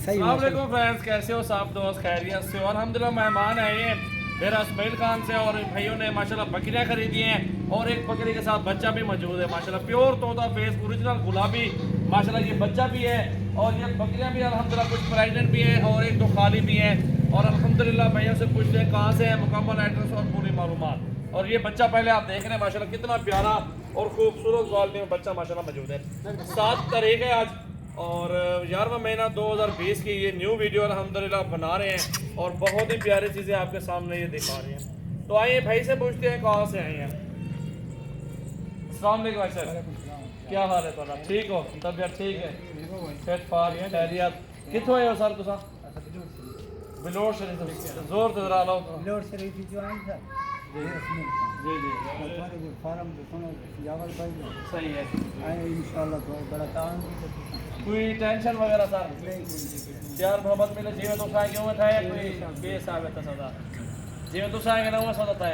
अस्सलाम वालेकुम फ्रेंड्स, कैसे हो सब दोस्त? खैरियत से? और अल्हम्दुलिल्लाह मेहमान आए हैं मेरा इसमाइल खान से और भाइयों ने माशाल्लाह बकरियां खरीदी हैं और एक बकरी के साथ बच्चा भी मौजूद है माशाल्लाह। प्योर तोता फेस ओरिजिनल गुलाबी माशाल्लाह ये बच्चा भी है और ये बकरियां भी अल्हम्दुलिल्लाह कुछ प्रेग्नेंट भी हैं और एक दो खाली भी हैं। और अल्हम्दुलिल्लाह भैया से पूछते हैं कहाँ से है, मुकम्मल एड्रेस और पूरी मालूमात। और ये बच्चा पहले आप देख रहे हैं माशाल्लाह कितना प्यारा और खूबसूरत क्वालिटी में बच्चा माशाल्लाह मौजूद है। 7 तारीख है आज और 11वां महीना 2020 की ये न्यू वीडियो अल्हम्दुलिल्लाह बना रहे हैं और बहुत ही प्यारी चीज़ें आपके सामने ये दिखा रहे हैं। तो आइए भाई से पूछते हैं कहाँ से आए हैं। अस्सलाम वालेकुम भाई साहब, क्या हाल है तुम्हारा? ठीक हो? तबीयत ठीक है? फिट फाट खैरियत? कितों आए हो सर तुसा? बिलोर शरीफ। जोर तो जरा लो। बिलोर शरीफ जो है सर जी जी फार्म तो सुनो यावल भाई सही है। आए इंशाल्लाह तो बड़ा काम कोई टेंशन वगैरह सर प्यार मोहब्बत मिले जीवन तो खाए क्यों था कोई बेसाब है सदा जीवन तो साए ना हुआ सदा था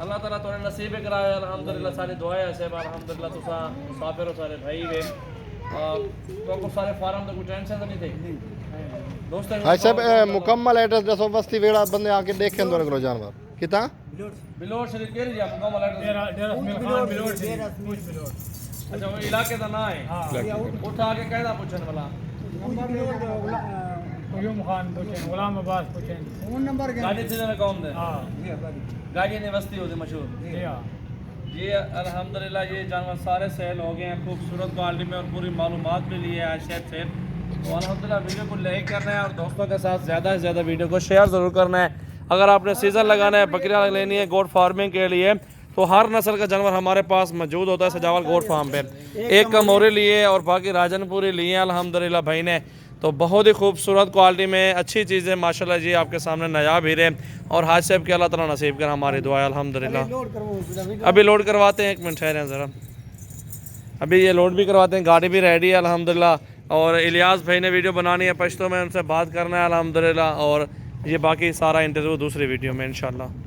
अल्लाह ताला तोने नसीब कराए अल्हम्दुलिल्लाह। सारी दुआएं है सब अल्हम्दुलिल्लाह। तुसा मुसाफिर हो सारे भाई वे तो को सारे फार्म तो कोई टेंशन तो नहीं थी दोस्त? हाँ साहब, मुकम्मल एड्रेस दसो बस्ती वेड़ा बंदे आके देखें दोनों को जानवर कितना बिलोर शरीफ के रिया मुकम्मल एड्रेस अच्छा वो इलाके का ना है उठा के कहदा पूछने वाला यूम खान पूछें गुलाम अब्बास पूछें फोन नंबर गाड़ी से में कौन दे हां गाड़ी ने बस्ती होती मशहूर। ये अल्हम्दुलिल्लाह ये जानवर सारे सेल हो गए हैं खूबसूरत क्वालिटी में और पूरी मालूमात भी ली है आयशेर से। तो अल्हम्दुलिल्लाह वीडियो को लाइक करना है और दोस्तों के साथ ज़्यादा से ज़्यादा वीडियो को शेयर ज़रूर करना है। अगर आपने सीज़न लगाना है, बकरियाँ लेनी है गोट फार्मिंग के लिए तो हर नस्ल का जानवर हमारे पास मौजूद होता है सजावल गोट फार्म पे। एक कमोरे लिए और बाकी राजनपुरी लिए अल्हम्दुलिल्लाह भाई ने। तो बहुत ही खूबसूरत क्वालिटी में अच्छी चीज़ें माशाल्लाह जी आपके सामने नायाब हीरे और हाज साहब के अल्लाह ताला नसीब कर हमारी दुआ है अल्हम्दुलिल्लाह। अभी लोड करवाते हैं, एक मिनट ठहरे ज़रा, अभी ये लोड भी करवाते हैं, गाड़ी भी रेडी है अल्हम्दुलिल्लाह। और इलियास भाई ने वीडियो बनानी है पश्तो में, उनसे बात करना है अल्हम्दुलिल्लाह और ये बाकी सारा इंटरव्यू दूसरी वीडियो में इंशाल्लाह।